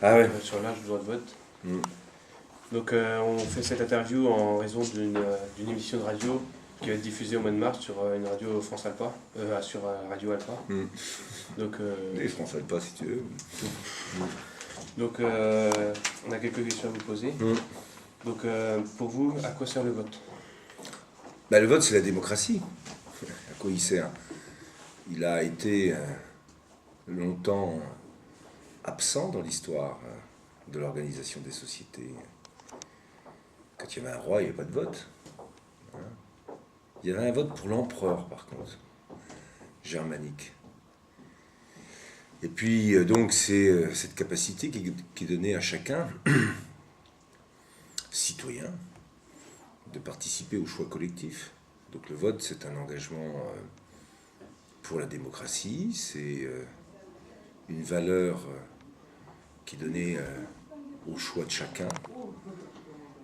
Ah ouais. sur l'âge du droit de vote. Mm. Donc on fait cette interview en raison d'une émission de radio qui va être diffusée au mois de mars sur une radio France Alpa, sur Radio Alpa. Mm. Donc, Et France Alpa si tu veux. donc on a quelques questions à vous poser. Mm. Donc pour vous, à quoi sert le vote? Bah, le vote, c'est la démocratie. À quoi il sert? Il a été longtemps absent dans l'histoire de l'organisation des sociétés. Quand il y avait un roi, il n'y avait pas de vote. Hein. Il y avait un vote pour l'empereur, par contre, germanique. Et puis, donc, c'est cette capacité qui est donnée à chacun, citoyen, de participer au choix collectif. Donc le vote, c'est un engagement pour la démocratie, c'est une valeur qui est donnée au choix de chacun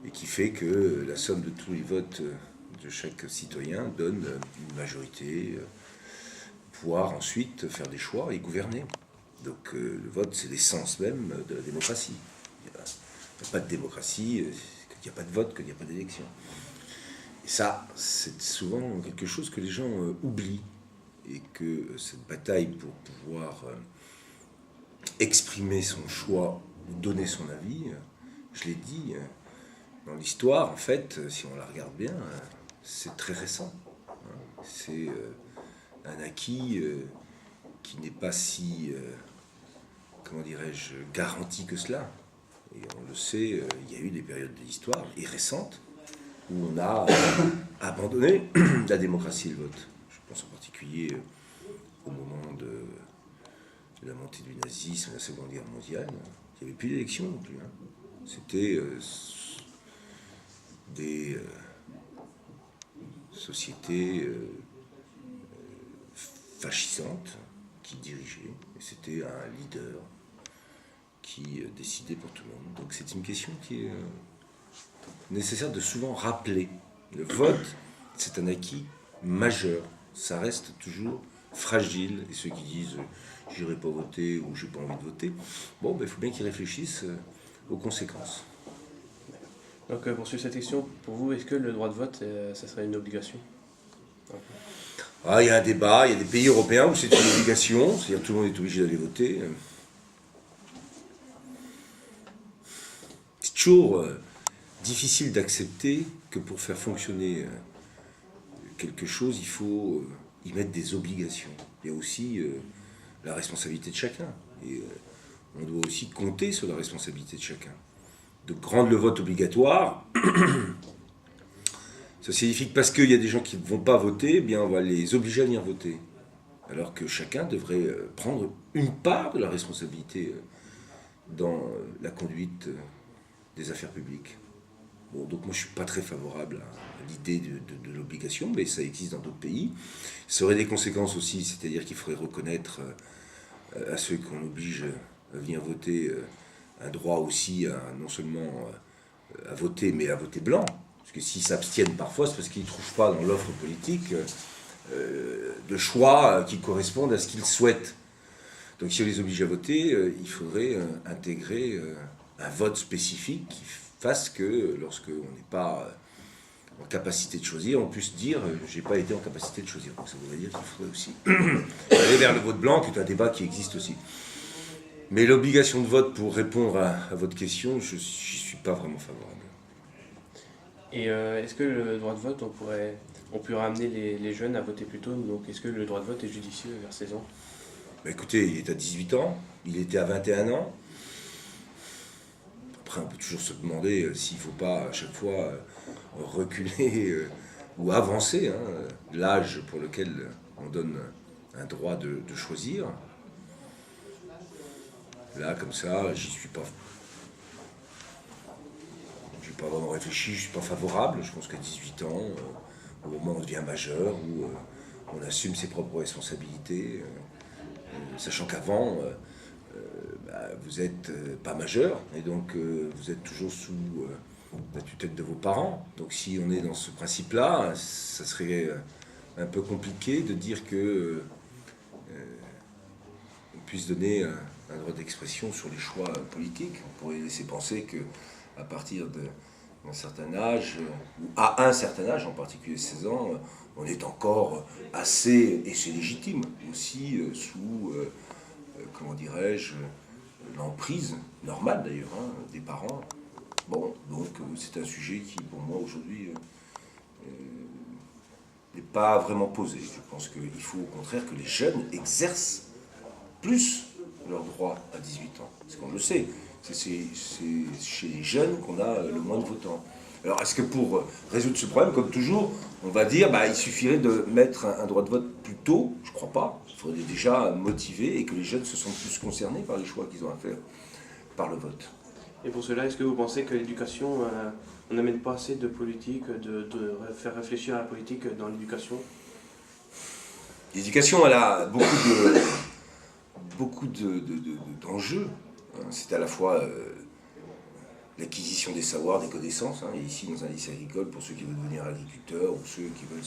et qui fait que la somme de tous les votes de chaque citoyen donne une majorité, pouvoir ensuite faire des choix et gouverner. Donc le vote, c'est l'essence même de la démocratie. Il n'y a pas de démocratie quand il n'y a pas de vote, quand il n'y a pas d'élection. Et ça, c'est souvent quelque chose que les gens oublient. Et que cette bataille pour pouvoir exprimer son choix ou donner son avis, je l'ai dit, dans l'histoire, en fait, si on la regarde bien, c'est très récent. Hein. C'est un acquis qui n'est pas si, comment dirais-je, garanti que cela. Et on le sait, il y a eu des périodes de l'histoire, et récentes, où on a abandonné la démocratie et le vote. Je pense en particulier au moment de la montée du nazisme, la Seconde Guerre mondiale. Il n'y avait plus d'élection non plus. Hein. C'était des sociétés fascisantes qui dirigeaient. Et c'était un leader qui décidait pour tout le monde. Donc c'est une question qui est nécessaire de souvent rappeler. Le vote, c'est un acquis majeur. Ça reste toujours fragile. Et ceux qui disent j'irai pas voter ou j'ai pas envie de voter, bon, ben, il faut bien qu'ils réfléchissent aux conséquences. Donc pour suivre cette question, pour vous, est-ce que le droit de vote, ça serait une obligation? Ah, il y a un débat, il y a des pays européens où c'est une obligation, c'est-à-dire tout le monde est obligé d'aller voter. C'est toujours difficile d'accepter que pour faire fonctionner quelque chose, il faut y mettre des obligations. Il y a aussi la responsabilité de chacun. Et on doit aussi compter sur la responsabilité de chacun. Donc rendre le vote obligatoire, ça signifie que parce qu'il y a des gens qui ne vont pas voter, eh bien on va les obliger à venir voter. Alors que chacun devrait prendre une part de la responsabilité dans la conduite des affaires publiques. Bon, donc moi je ne suis pas très favorable à l'idée de l'obligation, mais ça existe dans d'autres pays. Ça aurait des conséquences aussi, c'est-à-dire qu'il faudrait reconnaître à ceux qu'on oblige à venir voter un droit aussi non seulement à voter, mais à voter blanc. Parce que s'ils s'abstiennent parfois, c'est parce qu'ils ne trouvent pas dans l'offre politique de choix qui correspondent à ce qu'ils souhaitent. Donc si on les oblige à voter, il faudrait intégrer un vote spécifique qui fasse que lorsqu'on n'est pas en capacité de choisir, on puisse dire j'ai pas été en capacité de choisir. Donc ça voudrait dire qu'il faudrait aussi aller vers le vote blanc, qui est un débat qui existe aussi. Mais l'obligation de vote, pour répondre à votre question, je n'y suis pas vraiment favorable. Et est-ce que le droit de vote, on peut ramener les jeunes à voter plus tôt? Donc est-ce que le droit de vote est judicieux vers 16 ans? Bah écoutez, il est à 18 ans, il était à 21 ans. Après, on peut toujours se demander s'il ne faut pas à chaque fois reculer ou avancer l'âge pour lequel on donne un droit de choisir. Là, comme ça, j'y suis pas. Je n'ai pas vraiment réfléchi, je ne suis pas favorable. Je pense qu'à 18 ans, au moment où on devient majeur, où on assume ses propres responsabilités, sachant qu'avant, vous n'êtes pas majeur, et donc vous êtes toujours sous la tutelle de vos parents. Donc si on est dans ce principe-là, ça serait un peu compliqué de dire que on puisse donner un droit d'expression sur les choix politiques. On pourrait laisser penser qu'à partir d'un certain âge, ou à un certain âge, en particulier 16 ans, on est encore assez, et c'est légitime aussi, sous, comment dirais-je, l'emprise, normale d'ailleurs, hein, des parents. Bon, donc c'est un sujet qui, pour moi, aujourd'hui, n'est pas vraiment posé. Je pense qu'il faut au contraire que les jeunes exercent plus leurs droits à 18 ans. Parce qu'on le sait, c'est chez les jeunes qu'on a le moins de votants. Alors est-ce que pour résoudre ce problème, comme toujours, on va dire il suffirait de mettre un droit de vote plus tôt? Je ne crois pas. Il faudrait déjà motiver et que les jeunes se sentent plus concernés par les choix qu'ils ont à faire par le vote. Et pour cela, est-ce que vous pensez que l'éducation, on n'amène pas assez de politique, de faire réfléchir à la politique dans l'éducation? L'éducation, elle a beaucoup d'enjeux. C'est à la fois l'acquisition des savoirs, des connaissances. Et ici, dans un lycée agricole, pour ceux qui veulent devenir agriculteurs ou ceux qui veulent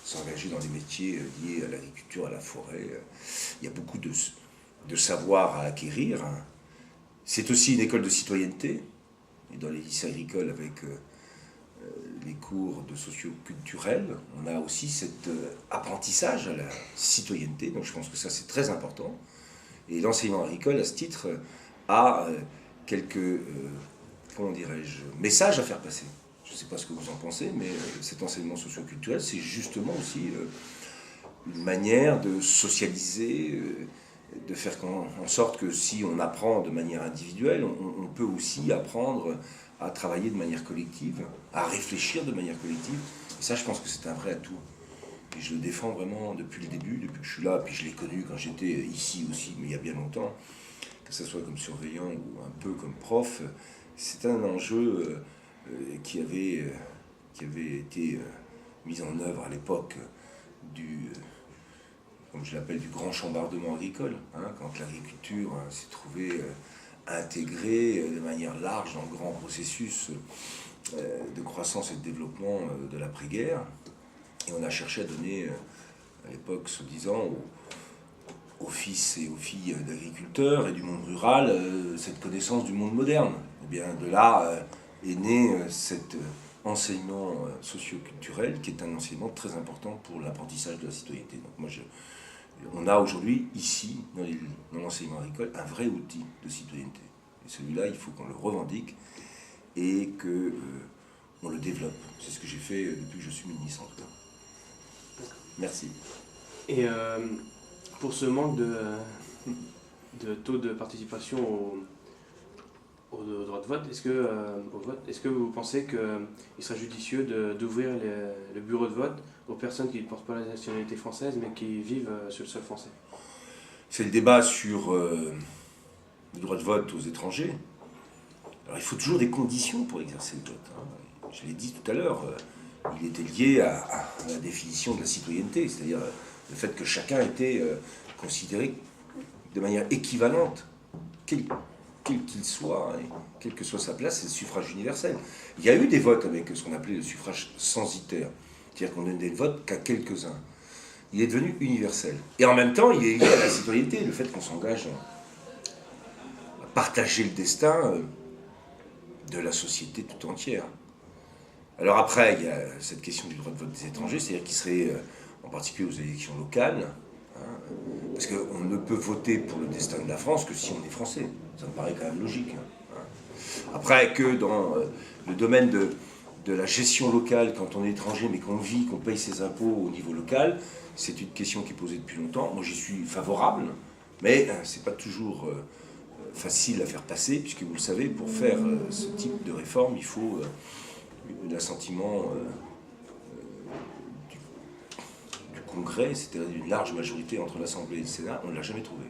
s'engager dans des métiers liés à l'agriculture, à la forêt, il y a beaucoup de savoirs à acquérir. C'est aussi une école de citoyenneté. Et dans les lycées agricoles, avec les cours de socio-culturel, on a aussi cet apprentissage à la citoyenneté. Donc je pense que ça, c'est très important. Et l'enseignement agricole, à ce titre, a quelques, comment dirais-je, messages à faire passer. Je ne sais pas ce que vous en pensez, mais cet enseignement socio-culturel, c'est justement aussi une manière de socialiser, de faire en sorte que si on apprend de manière individuelle, on peut aussi apprendre à travailler de manière collective, à réfléchir de manière collective. Et ça, je pense que c'est un vrai atout. Et je le défends vraiment depuis le début, depuis que je suis là, puis je l'ai connu quand j'étais ici aussi, mais il y a bien longtemps, que ce soit comme surveillant ou un peu comme prof. C'est un enjeu qui avait été mis en œuvre à l'époque comme je l'appelle, du grand chambardement agricole, quand l'agriculture s'est trouvée intégrée de manière large dans le grand processus de croissance et de développement de l'après-guerre. Et on a cherché à donner, à l'époque, soi-disant, aux fils et aux filles d'agriculteurs et du monde rural, cette connaissance du monde moderne. Et bien de là est né cet enseignement socio-culturel, qui est un enseignement très important pour l'apprentissage de la citoyenneté. Donc on a aujourd'hui, ici, dans l'enseignement agricole, un vrai outil de citoyenneté. Et celui-là, il faut qu'on le revendique et qu'on le développe. C'est ce que j'ai fait depuis que je suis ministre, en tout cas. Merci. Et pour ce manque de taux de participation au droit de vote, est-ce que vous pensez qu'il serait judicieux d'ouvrir le bureau de vote aux personnes qui ne portent pas la nationalité française mais qui vivent sur le sol français? C'est le débat sur le droit de vote aux étrangers. Alors il faut toujours des conditions pour exercer le vote. Je l'ai dit tout à l'heure, il était lié à la définition de la citoyenneté, c'est-à-dire le fait que chacun était considéré de manière équivalente, quel qu'il soit, et quelle que soit sa place, c'est le suffrage universel. Il y a eu des votes avec ce qu'on appelait le suffrage censitaire, c'est-à-dire qu'on donnait le vote qu'à quelques-uns. Il est devenu universel. Et en même temps, il est lié à la citoyenneté, le fait qu'on s'engage à partager le destin de la société tout entière. Alors après, il y a cette question du droit de vote des étrangers, c'est-à-dire qu'il serait, en particulier aux élections locales, parce qu'on ne peut voter pour le destin de la France que si on est français. Ça me paraît quand même logique. Après, que dans le domaine de la gestion locale, quand on est étranger mais qu'on vit, qu'on paye ses impôts au niveau local, c'est une question qui est posée depuis longtemps. Moi, j'y suis favorable, mais c'est pas toujours facile à faire passer, puisque vous le savez, pour faire ce type de réforme, il faut l'assentiment du Congrès, c'est-à-dire d'une large majorité entre l'Assemblée et le Sénat. On ne l'a jamais trouvé.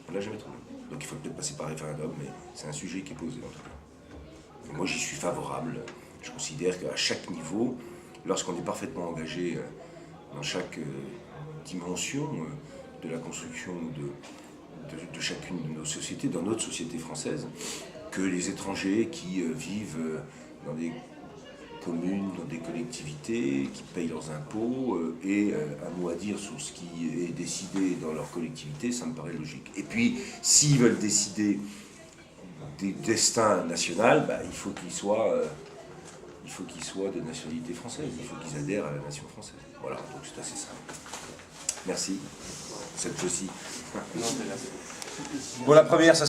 On l'a jamais trouvé. Donc il faut peut-être passer par référendum, mais c'est un sujet qui est posé en tout cas. Et moi, j'y suis favorable. Je considère qu'à chaque niveau, lorsqu'on est parfaitement engagé dans chaque dimension de la construction de chacune de nos sociétés, dans notre société française, que les étrangers qui vivent dans des communes, dans des collectivités, qui payent leurs impôts, aient un mot à dire sur ce qui est décidé dans leur collectivité, ça me paraît logique. Et puis, s'ils veulent décider des destins nationaux, bah, il faut qu'ils soient de nationalité française, il faut qu'ils adhèrent à la nation française. Voilà, donc c'est assez simple. Merci, cette fois-ci. Non, c'est là, Bon, la première, ça